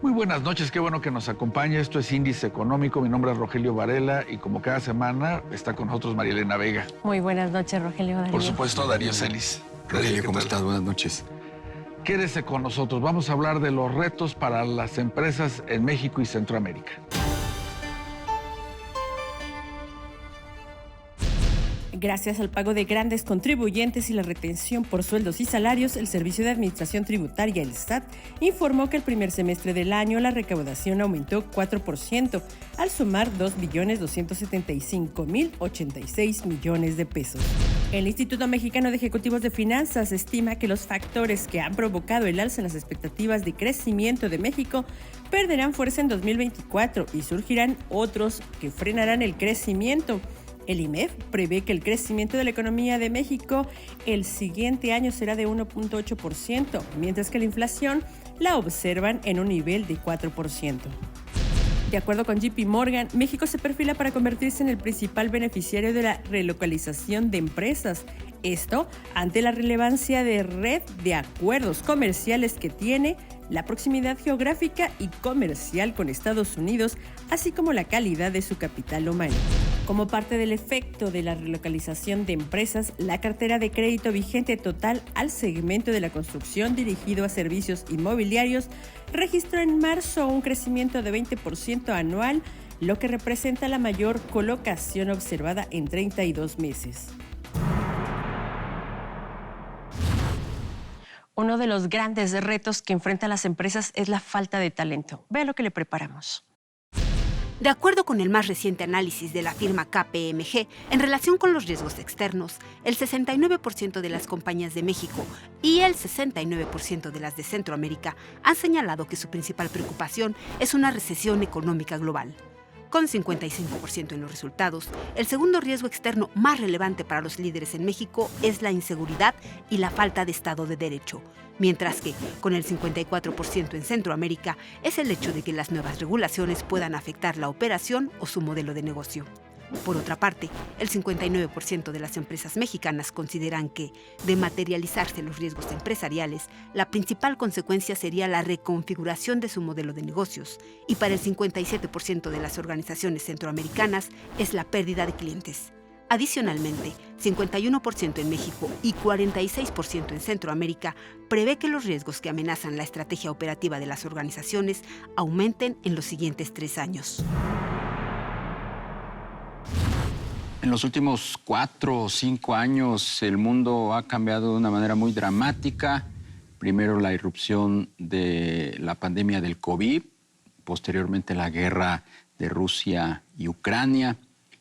Muy buenas noches, qué bueno que nos acompaña. Esto es Índice Económico. Mi nombre es Rogelio Varela y como cada semana está con nosotros Marielena Vega. Muy buenas noches, Rogelio. Darío. Por supuesto, Darío Celis. Rogelio, ¿cómo estás? Buenas noches. Quédese con nosotros. Vamos a hablar de los retos para las empresas en México y Centroamérica. Gracias al pago de grandes contribuyentes y la retención por sueldos y salarios, el Servicio de Administración Tributaria, el SAT, informó que el primer semestre del año la recaudación aumentó 4%, al sumar 2.275.086 millones de pesos. El Instituto Mexicano de Ejecutivos de Finanzas estima que los factores que han provocado el alza en las expectativas de crecimiento de México perderán fuerza en 2024 y surgirán otros que frenarán el crecimiento. El IMEF prevé que el crecimiento de la economía de México el siguiente año será de 1.8%, mientras que la inflación la observan en un nivel de 4%. De acuerdo con JP Morgan, México se perfila para convertirse en el principal beneficiario de la relocalización de empresas. Esto ante la relevancia de red de acuerdos comerciales que tiene, la proximidad geográfica y comercial con Estados Unidos, así como la calidad de su capital humano. Como parte del efecto de la relocalización de empresas, la cartera de crédito vigente total al segmento de la construcción dirigido a servicios inmobiliarios registró en marzo un crecimiento de 20% anual, lo que representa la mayor colocación observada en 32 meses. Uno de los grandes retos que enfrentan las empresas es la falta de talento. Vea lo que le preparamos. De acuerdo con el más reciente análisis de la firma KPMG, en relación con los riesgos externos, el 69% de las compañías de México y el 69% de las de Centroamérica han señalado que su principal preocupación es una recesión económica global. Con 55% en los resultados, el segundo riesgo externo más relevante para los líderes en México es la inseguridad y la falta de Estado de Derecho, mientras que, con el 54% en Centroamérica, es el hecho de que las nuevas regulaciones puedan afectar la operación o su modelo de negocio. Por otra parte, el 59% de las empresas mexicanas consideran que, de materializarse los riesgos empresariales, la principal consecuencia sería la reconfiguración de su modelo de negocios, y para el 57% de las organizaciones centroamericanas es la pérdida de clientes. Adicionalmente, 51% en México y 46% en Centroamérica prevé que los riesgos que amenazan la estrategia operativa de las organizaciones aumenten en los siguientes 3 años. En los últimos 4 o 5 años el mundo ha cambiado de una manera muy dramática. Primero la irrupción de la pandemia del COVID, posteriormente la guerra de Rusia y Ucrania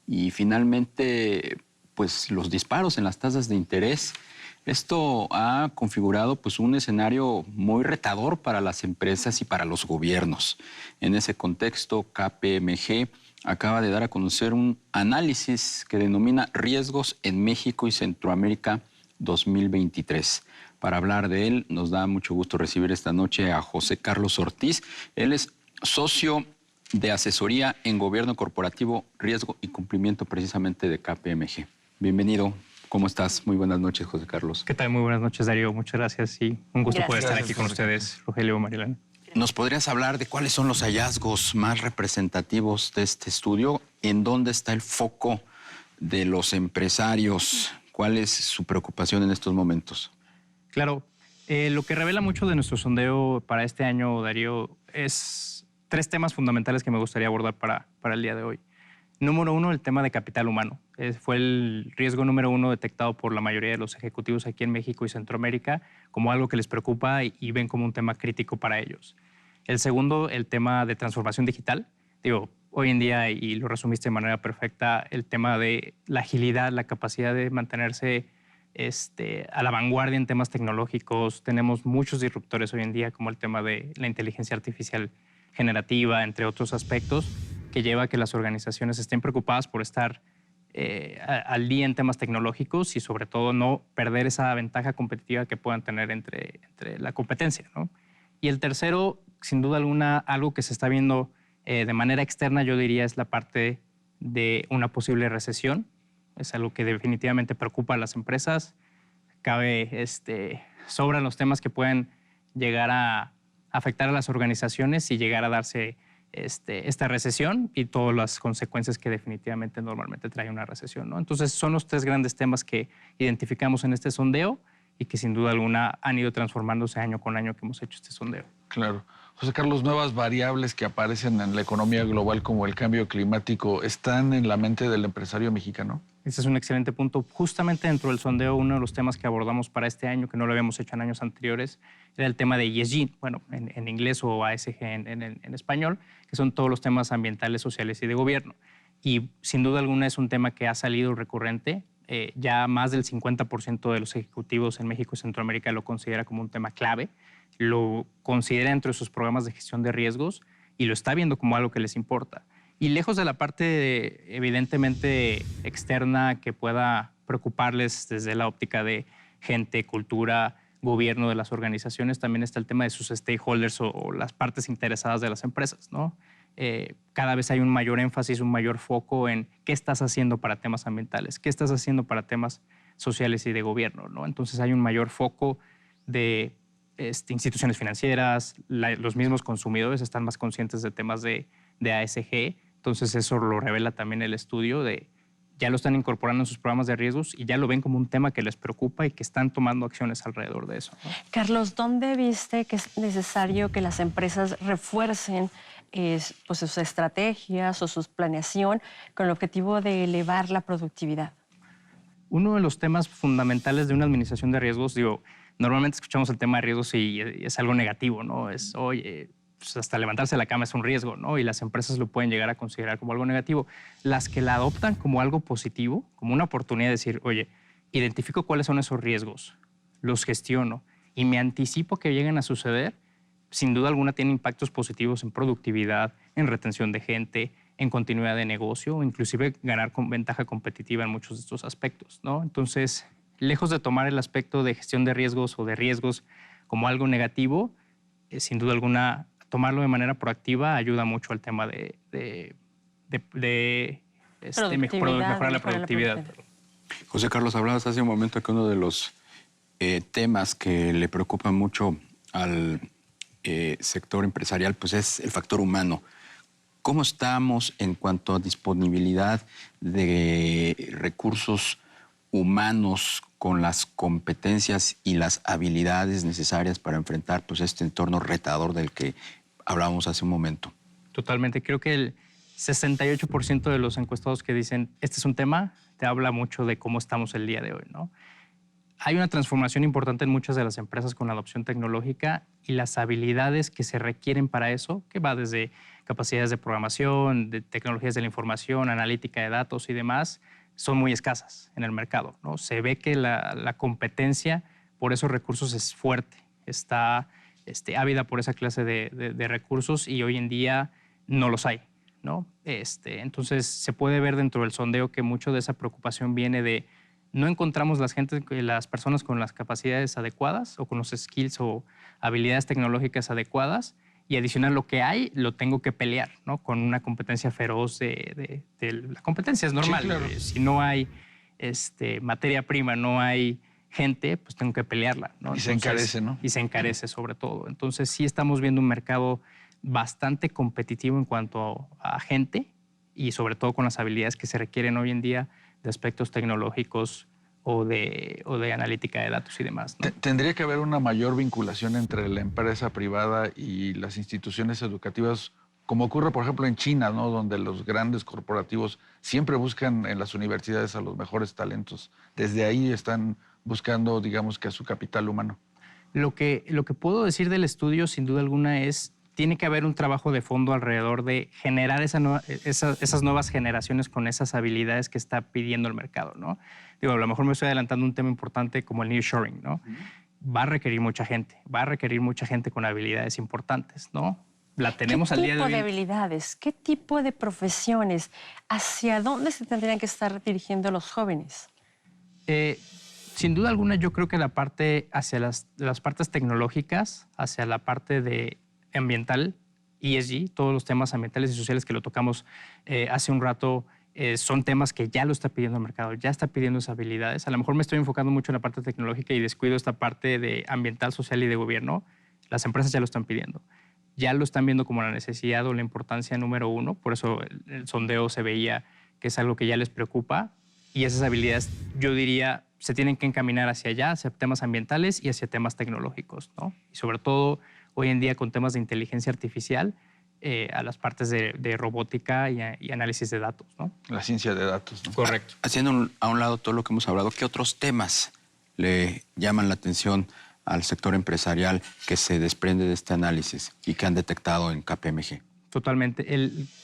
y finalmente pues, los disparos en las tasas de interés. Esto ha configurado pues, un escenario muy retador para las empresas y para los gobiernos. En ese contexto, KPMG acaba de dar a conocer un análisis que denomina Riesgos en México y Centroamérica 2023. Para hablar de él, nos da mucho gusto recibir esta noche a José Carlos Ortiz. Él es socio de asesoría en gobierno corporativo, riesgo y cumplimiento precisamente de KPMG. Bienvenido. ¿Cómo estás? Muy buenas noches, José Carlos. ¿Qué tal? Muy buenas noches, Darío. Muchas gracias y un gusto poder estar aquí con ustedes, Rogelio, Marielena. ¿Nos podrías hablar de cuáles son los hallazgos más representativos de este estudio? ¿En dónde está el foco de los empresarios? ¿Cuál es su preocupación en estos momentos? Claro, lo que revela mucho de nuestro sondeo para este año, Darío, es 3 temas fundamentales que me gustaría abordar para el día de hoy. Número 1, el tema de capital humano. Fue el riesgo número 1 detectado por la mayoría de los ejecutivos aquí en México y Centroamérica como algo que les preocupa y ven como un tema crítico para ellos. El segundo, el tema de transformación digital. Hoy en día, y lo resumiste de manera perfecta, el tema de la agilidad, la capacidad de mantenerse a la vanguardia en temas tecnológicos. Tenemos muchos disruptores hoy en día, como el tema de la inteligencia artificial generativa, entre otros aspectos, que lleva a que las organizaciones estén preocupadas por estar al día en temas tecnológicos y sobre todo no perder esa ventaja competitiva que puedan tener entre la competencia, ¿no? Y el tercero, sin duda alguna, algo que se está viendo de manera externa, yo diría, es la parte de una posible recesión. Es algo que definitivamente preocupa a las empresas. Sobran los temas que pueden llegar a afectar a las organizaciones y llegar a darse esta recesión y todas las consecuencias que definitivamente normalmente trae una recesión, ¿no? Entonces son los 3 grandes temas que identificamos en este sondeo y que sin duda alguna han ido transformándose año con año que hemos hecho este sondeo. Claro. José Carlos, nuevas variables que aparecen en la economía global como el cambio climático, ¿están en la mente del empresario mexicano? Ese es un excelente punto. Justamente dentro del sondeo, uno de los temas que abordamos para este año, que no lo habíamos hecho en años anteriores, era el tema de ESG, bueno, en inglés o ASG en español, que son todos los temas ambientales, sociales y de gobierno. Y sin duda alguna es un tema que ha salido recurrente. Ya más del 50% de los ejecutivos en México y Centroamérica lo considera como un tema clave, lo considera dentro de sus programas de gestión de riesgos y lo está viendo como algo que les importa. Y lejos de la parte evidentemente externa que pueda preocuparles desde la óptica de gente, cultura, gobierno de las organizaciones, también está el tema de sus stakeholders o las partes interesadas de las empresas, ¿no? Cada vez hay un mayor énfasis, un mayor foco en qué estás haciendo para temas ambientales, qué estás haciendo para temas sociales y de gobierno, ¿no? Entonces hay un mayor foco de instituciones financieras, los mismos consumidores están más conscientes de temas de ASG. Entonces eso lo revela también el estudio de ya lo están incorporando en sus programas de riesgos y ya lo ven como un tema que les preocupa y que están tomando acciones alrededor de eso, ¿no? Carlos, ¿dónde viste que es necesario que las empresas refuercen pues sus estrategias o su planeación con el objetivo de elevar la productividad? Uno de los temas fundamentales de una administración de riesgos, digo, normalmente escuchamos el tema de riesgos y es algo negativo, ¿no? Es, oye, pues hasta levantarse de la cama es un riesgo, ¿no? Y las empresas lo pueden llegar a considerar como algo negativo. Las que la adoptan como algo positivo, como una oportunidad de decir, oye, identifico cuáles son esos riesgos, los gestiono y me anticipo que lleguen a suceder, sin duda alguna tiene impactos positivos en productividad, en retención de gente, en continuidad de negocio o inclusive ganar con ventaja competitiva en muchos de estos aspectos, ¿no? Entonces, lejos de tomar el aspecto de gestión de riesgos o de riesgos como algo negativo, sin duda alguna, tomarlo de manera proactiva ayuda mucho al tema de mejorar la productividad. José Carlos, hablabas hace un momento que uno de los temas que le preocupa mucho al sector empresarial pues es el factor humano. ¿Cómo estamos en cuanto a disponibilidad de recursos humanos con las competencias y las habilidades necesarias para enfrentar pues, este entorno retador del que hablábamos hace un momento? Totalmente. Creo que el 68% de los encuestados que dicen este es un tema, te habla mucho de cómo estamos el día de hoy, ¿no? Hay una transformación importante en muchas de las empresas con la adopción tecnológica y las habilidades que se requieren para eso, que va desde capacidades de programación, de tecnologías de la información, analítica de datos y demás, son muy escasas en el mercado, ¿no? Se ve que la competencia por esos recursos es fuerte, está ávida por esa clase de recursos y hoy en día no los hay, ¿no? Entonces se puede ver dentro del sondeo que mucho de esa preocupación viene de no encontramos las personas con las capacidades adecuadas o con los skills o habilidades tecnológicas adecuadas y adicional lo que hay lo tengo que pelear, ¿no? Con una competencia feroz de la competencia es normal. Sí, claro. Si no hay materia prima, no hay gente, pues tengo que pelearla, ¿no? Y se encarece, ¿no? Y se encarece sobre todo. Entonces sí estamos viendo un mercado bastante competitivo en cuanto a gente y sobre todo con las habilidades que se requieren hoy en día de aspectos tecnológicos o de analítica de datos y demás, ¿no? ¿Tendría que haber una mayor vinculación entre la empresa privada y las instituciones educativas, como ocurre, por ejemplo, en China, ¿no? Donde los grandes corporativos siempre buscan en las universidades a los mejores talentos? Desde ahí están buscando, digamos, que a su capital humano. Lo que puedo decir del estudio, sin duda alguna, es tiene que haber un trabajo de fondo alrededor de generar esas nuevas generaciones con esas habilidades que está pidiendo el mercado, ¿no? Digo, a lo mejor me estoy adelantando un tema importante como el nearshoring, ¿no? Va a requerir mucha gente con habilidades importantes, ¿no? La tenemos al día de hoy. ¿Qué tipo de habilidades? ¿Qué tipo de profesiones? ¿Hacia dónde se tendrían que estar dirigiendo los jóvenes? Sin duda alguna, yo creo que la parte hacia las partes tecnológicas, hacia la parte de ambiental, ESG, todos los temas ambientales y sociales que lo tocamos hace un rato, son temas que ya lo está pidiendo el mercado, ya está pidiendo esas habilidades. A lo mejor me estoy enfocando mucho en la parte tecnológica y descuido esta parte de ambiental, social y de gobierno. Las empresas ya lo están pidiendo. Ya lo están viendo como la necesidad o la importancia número uno. Por eso el sondeo se veía que es algo que ya les preocupa. Y esas habilidades, yo diría, se tienen que encaminar hacia allá, hacia temas ambientales y hacia temas tecnológicos, ¿no? Y sobre todo, hoy en día, con temas de inteligencia artificial, a las partes de robótica y análisis de datos, ¿no? La ciencia de datos, ¿no? Correcto. Haciendo a un lado todo lo que hemos hablado, ¿qué otros temas le llaman la atención al sector empresarial que se desprende de este análisis y que han detectado en KPMG? Totalmente.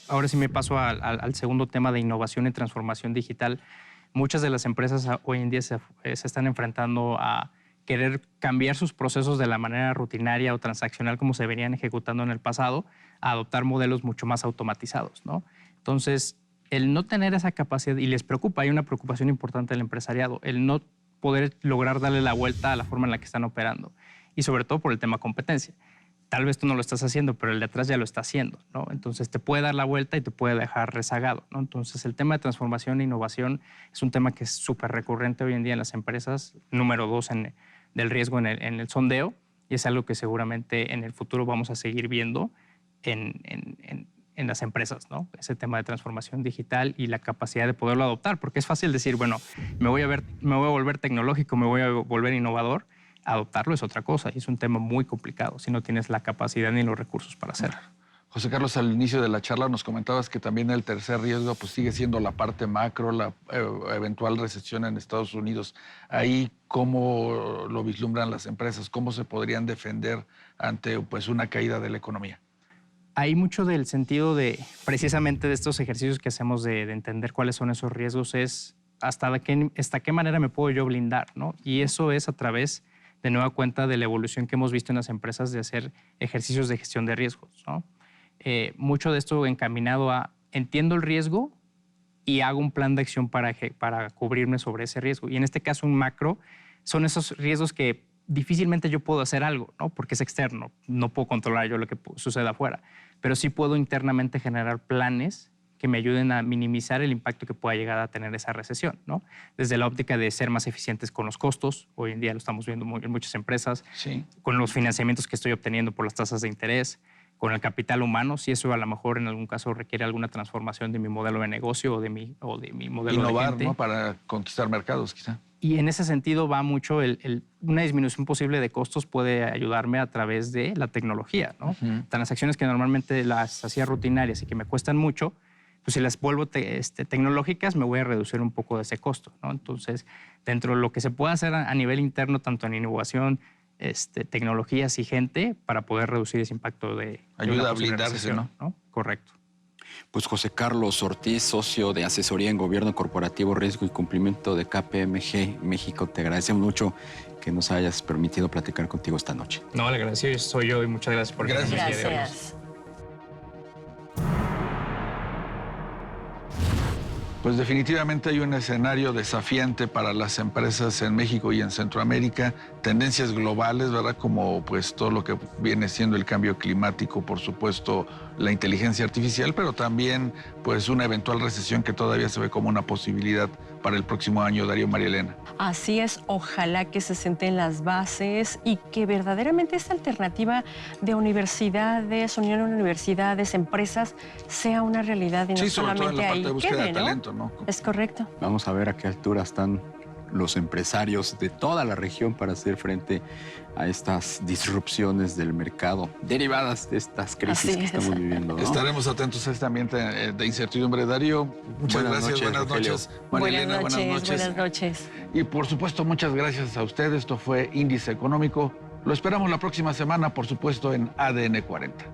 Ahora sí me paso al segundo tema de innovación y transformación digital. Muchas de las empresas hoy en día se están enfrentando a querer cambiar sus procesos de la manera rutinaria o transaccional como se venían ejecutando en el pasado, a adoptar modelos mucho más automatizados, ¿no? Entonces, el no tener esa capacidad, y les preocupa, hay una preocupación importante del empresariado, el no poder lograr darle la vuelta a la forma en la que están operando, y sobre todo por el tema competencia. Tal vez tú no lo estás haciendo, pero el de atrás ya lo está haciendo, ¿no? Entonces te puede dar la vuelta y te puede dejar rezagado, ¿no? Entonces el tema de transformación e innovación es un tema que es súper recurrente hoy en día en las empresas, número 2 del riesgo en el sondeo, y es algo que seguramente en el futuro vamos a seguir viendo en las empresas, ¿no? Ese tema de transformación digital y la capacidad de poderlo adoptar, porque es fácil decir, bueno, me voy a volver tecnológico, me voy a volver innovador. Adoptarlo es otra cosa y es un tema muy complicado si no tienes la capacidad ni los recursos para hacerlo. José Carlos, al inicio de la charla nos comentabas que también el tercer riesgo pues, sigue siendo la parte macro, la eventual recesión en Estados Unidos. Ahí, ¿cómo lo vislumbran las empresas? ¿Cómo se podrían defender ante pues, una caída de la economía? Hay mucho del sentido de, precisamente de estos ejercicios que hacemos de entender cuáles son esos riesgos, es hasta qué manera me puedo yo blindar, ¿no? Y eso es a través, de nueva cuenta, de la evolución que hemos visto en las empresas de hacer ejercicios de gestión de riesgos, ¿no? Mucho de esto encaminado a entiendo el riesgo y hago un plan de acción para cubrirme sobre ese riesgo. Y en este caso, un macro son esos riesgos que difícilmente yo puedo hacer algo, ¿no? Porque es externo, no puedo controlar yo lo que suceda afuera, pero sí puedo internamente generar planes que me ayuden a minimizar el impacto que pueda llegar a tener esa recesión, ¿no? Desde la óptica de ser más eficientes con los costos, hoy en día lo estamos viendo en muchas empresas, sí, con los financiamientos que estoy obteniendo por las tasas de interés, con el capital humano, si eso a lo mejor en algún caso requiere alguna transformación de mi modelo de negocio o de mi modelo innovar, de gente. ¿no? Para conquistar mercados, quizá. Y en ese sentido va mucho una disminución posible de costos puede ayudarme a través de la tecnología, ¿no? Transacciones que normalmente las hacía rutinarias y que me cuestan mucho, pues si las vuelvo tecnológicas me voy a reducir un poco de ese costo, ¿no? Entonces, dentro de lo que se puede hacer a nivel interno, tanto en innovación, tecnologías y gente, para poder reducir ese impacto de ayuda a blindarse, ¿no? Correcto. Pues José Carlos Ortiz, socio de asesoría en gobierno corporativo, riesgo y cumplimiento de KPMG México, te agradecemos mucho que nos hayas permitido platicar contigo esta noche. No, el agradecido soy yo y muchas gracias por gracias. Gracias. Pues definitivamente hay un escenario desafiante para las empresas en México y en Centroamérica, tendencias globales, ¿verdad? Como pues todo lo que viene siendo el cambio climático, por supuesto, la inteligencia artificial, pero también pues una eventual recesión que todavía se ve como una posibilidad para el próximo año, Darío, María Elena. Así es, ojalá que se sienten las bases y que verdaderamente esta alternativa de universidades, unión de universidades, empresas, sea una realidad y no sí, sobre todo en solamente la parte ahí de búsqueda quede, de talento, ¿no? Es correcto. Vamos a ver a qué altura están los empresarios de toda la región para hacer frente a estas disrupciones del mercado derivadas de estas crisis que estamos viviendo, ¿no? Estaremos atentos a este ambiente de incertidumbre. Darío, muchas gracias. Buenas noches. María Elena, buenas noches. Buenas noches. Y por supuesto, muchas gracias a usted. Esto fue Índice Económico. Lo esperamos la próxima semana, por supuesto, en ADN 40.